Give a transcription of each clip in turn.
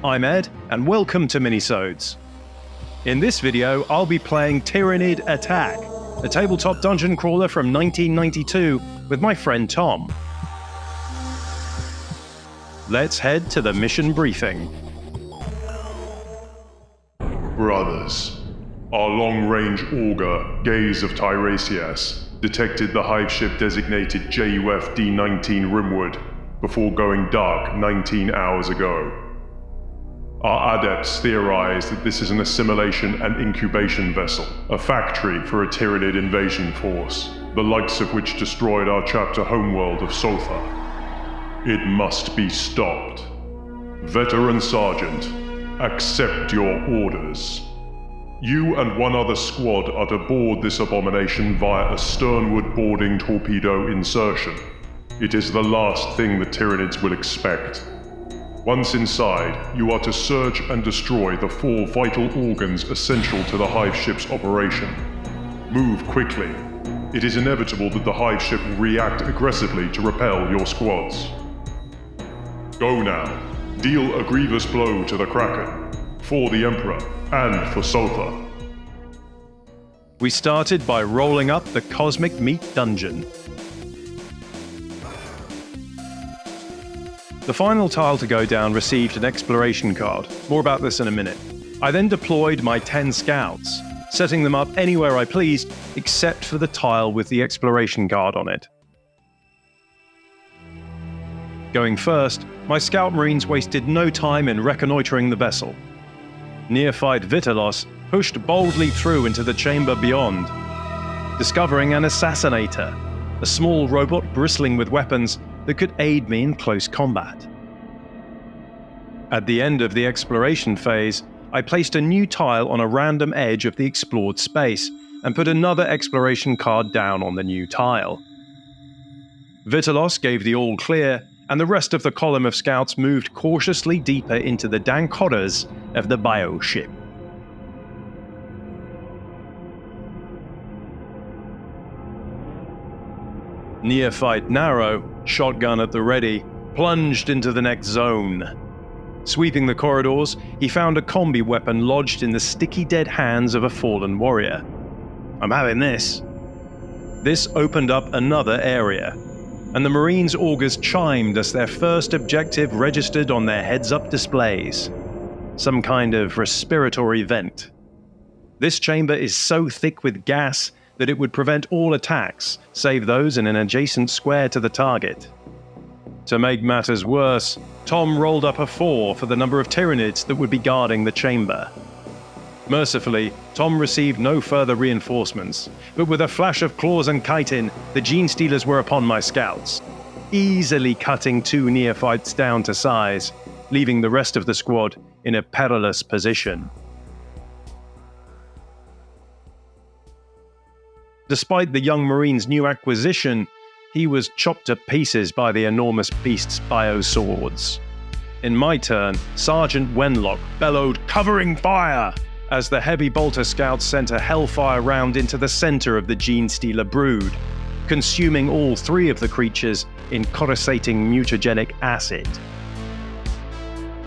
I'm Ed, and welcome to Minisodes. In this video, I'll be playing Tyranid Attack, a tabletop dungeon crawler from 1992 with my friend Tom. Let's head to the mission briefing. Brothers, our long-range auger, Gaze of Tiresias, detected the Hive Ship designated JUF D-19 Rimwood before going dark 19 hours ago. Our adepts theorize that this is an assimilation and incubation vessel, a factory for a Tyranid invasion force, the likes of which destroyed our chapter homeworld of Sotha. It must be stopped. Veteran Sergeant, accept your orders. You and one other squad are to board this abomination via a sternward boarding torpedo insertion. It is the last thing the Tyranids will expect. Once inside, you are to search and destroy the 4 vital organs essential to the Hive Ship's operation. Move quickly. It is inevitable that the Hive Ship will react aggressively to repel your squads. Go now. Deal a grievous blow to the Kraken, for the Emperor, and for Sotha. We started by rolling up the Cosmic Meat Dungeon. The final tile to go down received an exploration card. More about this in a minute. I then deployed my 10 scouts, setting them up anywhere I pleased, except for the tile with the exploration card on it. Going first, my scout marines wasted no time in reconnoitering the vessel. Neophyte Vitalos pushed boldly through into the chamber beyond, discovering an assassinator, a small robot bristling with weapons that could aid me in close combat. At the end of the exploration phase, I placed a new tile on a random edge of the explored space and put another exploration card down on the new tile. Vitalos gave the all clear, and the rest of the column of scouts moved cautiously deeper into the dank horrors of the bioship. Neophyte Narrow, shotgun at the ready, plunged into the next zone. Sweeping the corridors, he found a combi weapon lodged in the sticky dead hands of a fallen warrior. I'm having this. This opened up another area, and the Marines' augurs chimed as their first objective registered on their heads-up displays. Some kind of respiratory vent. This chamber is so thick with gas that it would prevent all attacks, save those in an adjacent square to the target. To make matters worse, Tom rolled up a 4 for the number of Tyranids that would be guarding the chamber. Mercifully, Tom received no further reinforcements, but with a flash of claws and chitin, the Gene Stealers were upon my scouts, easily cutting 2 neophytes down to size, leaving the rest of the squad in a perilous position. Despite the young Marine's new acquisition, he was chopped to pieces by the enormous beast's bioswords. In my turn, Sergeant Wenlock bellowed "Covering fire!" as the heavy bolter scouts sent a hellfire round into the center of the Gene Stealer brood, consuming all 3 of the creatures in coruscating mutagenic acid.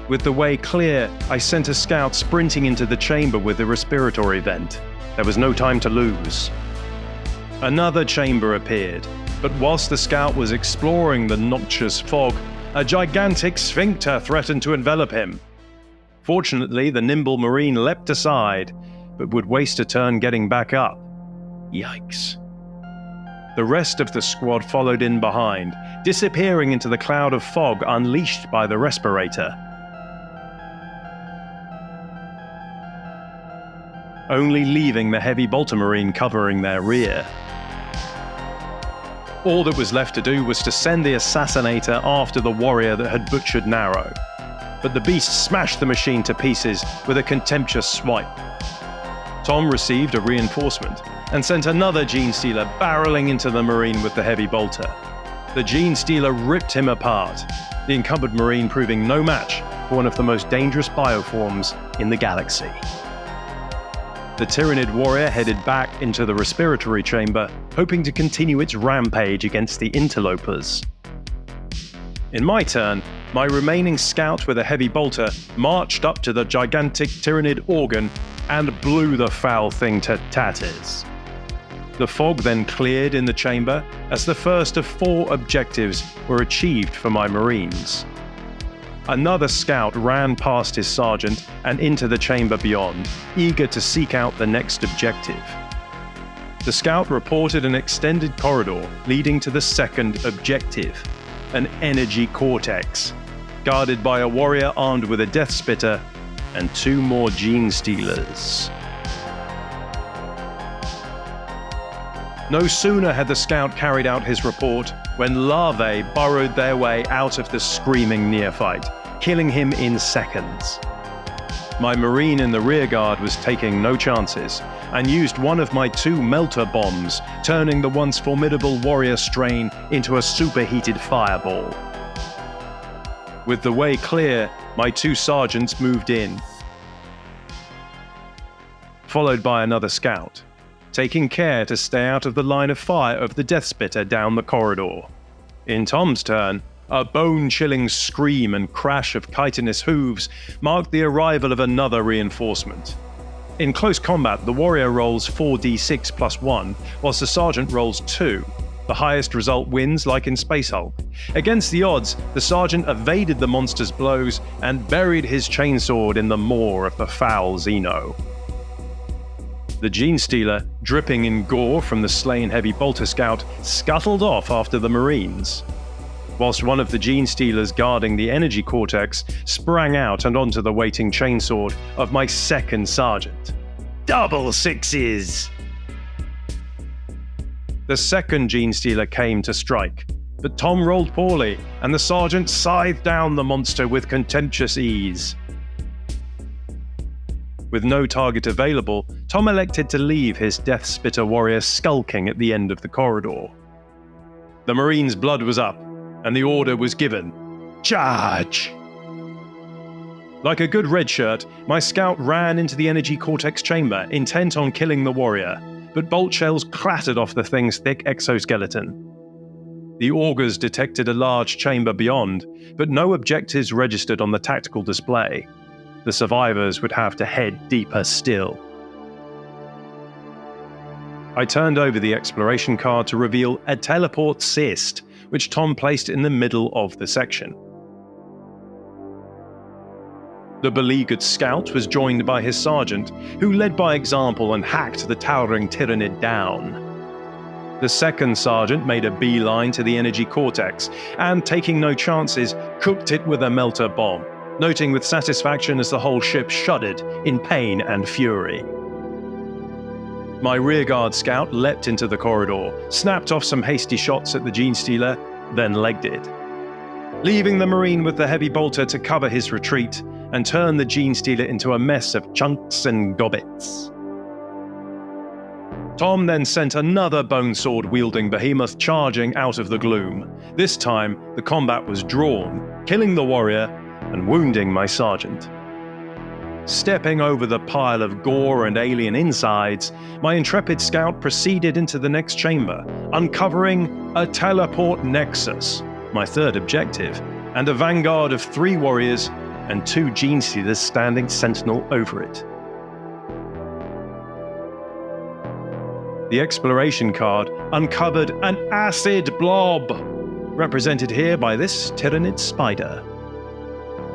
With the way clear, I sent a scout sprinting into the chamber with the respiratory vent. There was no time to lose. Another chamber appeared, but whilst the scout was exploring the noxious fog, a gigantic sphincter threatened to envelop him. Fortunately, the nimble Marine leapt aside, but would waste a turn getting back up. Yikes. The rest of the squad followed in behind, disappearing into the cloud of fog unleashed by the respirator. Only leaving the heavy bolter Marine covering their rear. All that was left to do was to send the assassinator after the warrior that had butchered Narrow, but the beast smashed the machine to pieces with a contemptuous swipe. Tom received a reinforcement and sent another Gene Stealer barreling into the Marine with the heavy bolter. The Gene Stealer ripped him apart, the encumbered Marine proving no match for one of the most dangerous bioforms in the galaxy. The Tyranid warrior headed back into the respiratory chamber, hoping to continue its rampage against the interlopers. In my turn, my remaining scout with a heavy bolter marched up to the gigantic Tyranid organ and blew the foul thing to tatters. The fog then cleared in the chamber as the first of 4 objectives were achieved for my Marines. Another scout ran past his sergeant and into the chamber beyond, eager to seek out the next objective. The scout reported an extended corridor leading to the second objective, an energy cortex, guarded by a warrior armed with a death spitter and 2 more gene stealers. No sooner had the scout carried out his report when larvae burrowed their way out of the screaming neophyte, killing him in seconds. My Marine in the rearguard was taking no chances and used one of my 2 melter bombs, turning the once formidable warrior strain into a superheated fireball. With the way clear, my 2 sergeants moved in, followed by another scout, taking care to stay out of the line of fire of the death spitter down the corridor. In Tom's turn, a bone-chilling scream and crash of chitinous hooves marked the arrival of another reinforcement. In close combat, the warrior rolls 4d6 plus 1, whilst the sergeant rolls 2. The highest result wins, like in Space Hulk. Against the odds, the sergeant evaded the monster's blows and buried his chainsword in the maw of the foul Xeno. The Gene Stealer, dripping in gore from the slain heavy bolter scout, scuttled off after the Marines, whilst one of the Gene Stealers guarding the energy cortex sprang out and onto the waiting chainsword of my second sergeant. Double sixes! The second Gene Stealer came to strike, but Tom rolled poorly, and the sergeant scythed down the monster with contemptuous ease. With no target available, Tom elected to leave his Death Spitter warrior skulking at the end of the corridor. The Marine's blood was up, and the order was given. Charge! Like a good redshirt, my scout ran into the energy cortex chamber, intent on killing the warrior, but bolt shells clattered off the thing's thick exoskeleton. The augurs detected a large chamber beyond, but no objectives registered on the tactical display. The survivors would have to head deeper still. I turned over the exploration card to reveal a teleport cyst, which Tom placed in the middle of the section. The beleaguered scout was joined by his sergeant, who led by example and hacked the towering Tyranid down. The second sergeant made a beeline to the energy cortex, and taking no chances, cooked it with a melter bomb, noting with satisfaction as the whole ship shuddered in pain and fury. My rearguard scout leapt into the corridor, snapped off some hasty shots at the Gene Stealer, then legged it, leaving the Marine with the heavy bolter to cover his retreat and turn the Gene Stealer into a mess of chunks and gobbets. Tom then sent another bone sword-wielding behemoth charging out of the gloom. This time, the combat was drawn, killing the warrior and wounding my sergeant. Stepping over the pile of gore and alien insides, my intrepid scout proceeded into the next chamber, uncovering a teleport nexus, my third objective, and a vanguard of 3 warriors and 2 Gene Stealers standing sentinel over it. The exploration card uncovered an acid blob, represented here by this Tyranid spider.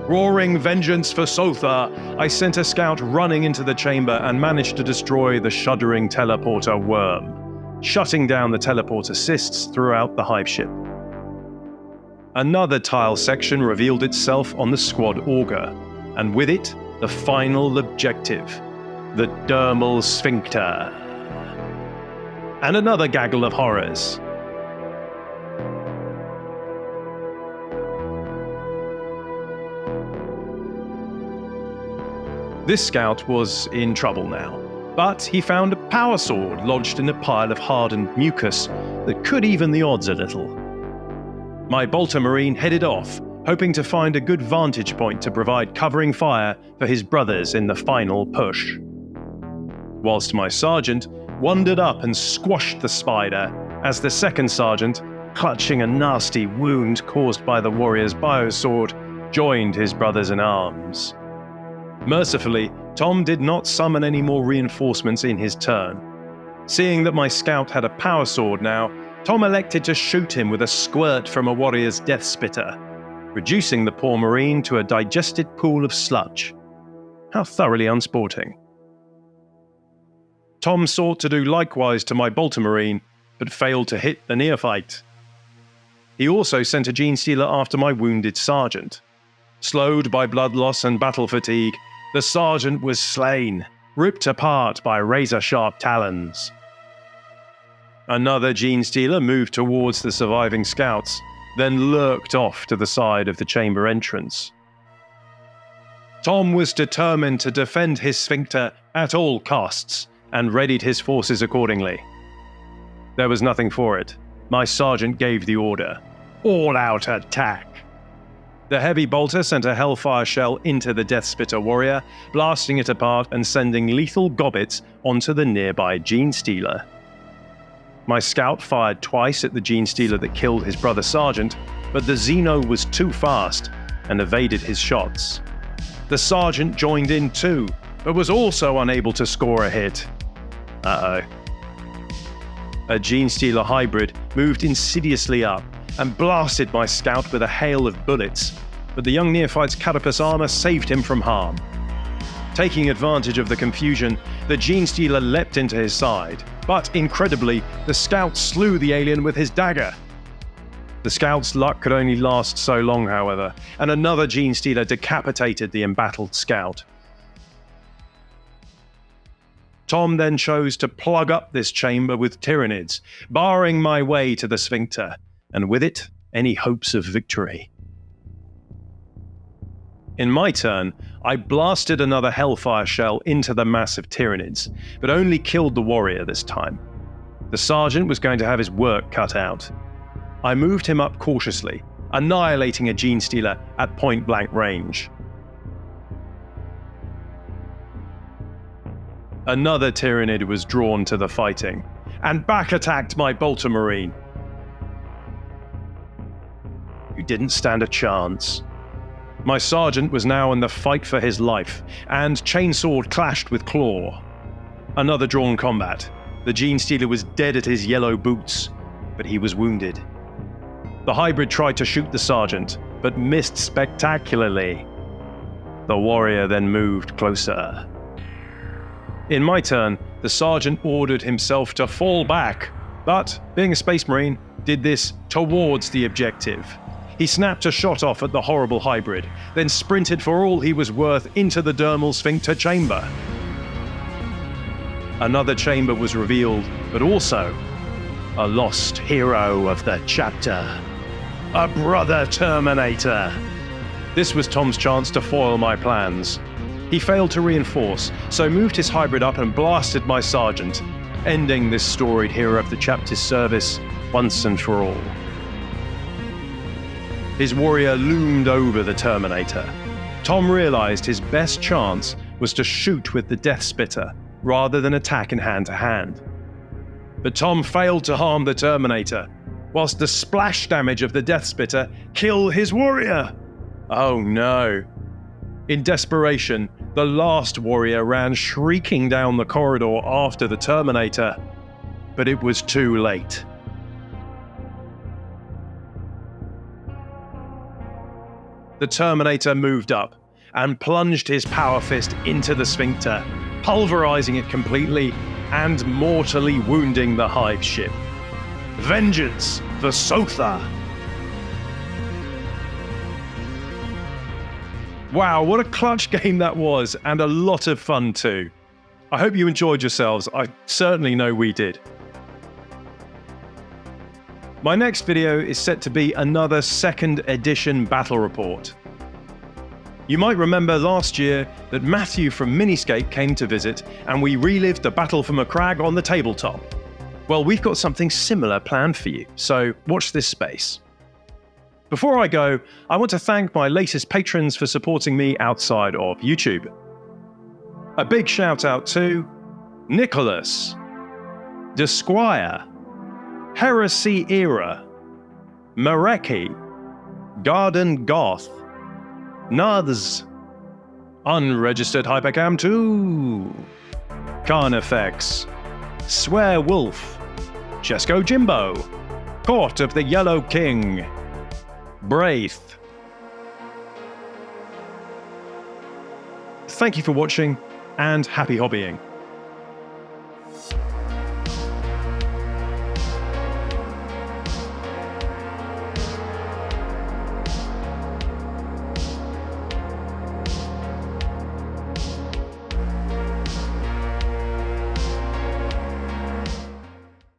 Roaring vengeance for Sotha, I sent a scout running into the chamber and managed to destroy the shuddering teleporter worm, shutting down the teleporter cysts throughout the Hive ship. Another tile section revealed itself on the squad auger, and with it, the final objective, the dermal sphincter. And another gaggle of horrors. This scout was in trouble now, but he found a power sword lodged in a pile of hardened mucus that could even the odds a little. My bolter Marine headed off, hoping to find a good vantage point to provide covering fire for his brothers in the final push. Whilst my sergeant wandered up and squashed the spider as the second sergeant clutching a nasty wound caused by the warrior's biosword, joined his brothers in arms. Mercifully, Tom did not summon any more reinforcements in his turn. Seeing that my scout had a power sword now, Tom elected to shoot him with a squirt from a warrior's death spitter, reducing the poor marine to a digested pool of sludge. How thoroughly unsporting. Tom sought to do likewise to my bolter marine, but failed to hit the neophyte. He also sent a gene stealer after my wounded sergeant. Slowed by blood loss and battle fatigue, the sergeant was slain, ripped apart by razor-sharp talons. Another gene stealer moved towards the surviving scouts, then lurked off to the side of the chamber entrance. Tom was determined to defend his sphincter at all costs, and readied his forces accordingly. There was nothing for it. My sergeant gave the order. All-out attack! The heavy bolter sent a hellfire shell into the Death Spitter warrior, blasting it apart and sending lethal gobbets onto the nearby gene stealer. My scout fired twice at the gene stealer that killed his brother sergeant, but the Xeno was too fast and evaded his shots. The sergeant joined in too, but was also unable to score a hit. Uh-oh. A gene stealer hybrid moved insidiously up and blasted my scout with a hail of bullets, but the young neophyte's carapace armor saved him from harm. Taking advantage of the confusion, the gene stealer leapt into his side, but incredibly, the scout slew the alien with his dagger. The scout's luck could only last so long, however, and another gene stealer decapitated the embattled scout. Tom then chose to plug up this chamber with Tyranids, barring my way to the sphincter, and with it, any hopes of victory. In my turn, I blasted another hellfire shell into the mass of Tyranids, but only killed the warrior this time. The sergeant was going to have his work cut out. I moved him up cautiously, annihilating a gene stealer at point-blank range. Another Tyranid was drawn to the fighting, and back-attacked my bolter marine. You didn't stand a chance. My sergeant was now in the fight for his life, and chainsword clashed with claw. Another drawn combat. The gene stealer was dead at his yellow boots, but he was wounded. The hybrid tried to shoot the sergeant, but missed spectacularly. The warrior then moved closer. In my turn, the sergeant ordered himself to fall back, but, being a space marine, did this towards the objective. He snapped a shot off at the horrible hybrid, then sprinted for all he was worth into the dermal sphincter chamber. Another chamber was revealed, but also a lost hero of the chapter. A brother Terminator. This was Tom's chance to foil my plans. He failed to reinforce, so moved his hybrid up and blasted my sergeant, ending this storied hero of the chapter's service once and for all. His warrior loomed over the Terminator. Tom realized his best chance was to shoot with the Death Spitter, rather than attack in hand-to-hand. But Tom failed to harm the Terminator, whilst the splash damage of the Death Spitter killed his warrior. Oh no. In desperation, the last warrior ran shrieking down the corridor after the Terminator, but it was too late. The Terminator moved up and plunged his power fist into the sphincter, pulverizing it completely and mortally wounding the Hive ship. Vengeance for Sotha! Wow, what a clutch game that was, and a lot of fun too. I hope you enjoyed yourselves. I certainly know we did. My next video is set to be another 2nd edition battle report. You might remember last year that Matthew from Miniscape came to visit and we relived the battle for Macragge on the tabletop. Well, we've got something similar planned for you, so watch this space. Before I go, I want to thank my latest patrons for supporting me outside of YouTube. A big shout out to Nicholas, Desquire, Heresy Era, Mareki, Garden Goth, Nuths, Unregistered Hypercam 2, Carnifex, Swear Wolf, Chesko Jimbo, Court of the Yellow King, Braith. Thank you for watching, and happy hobbying.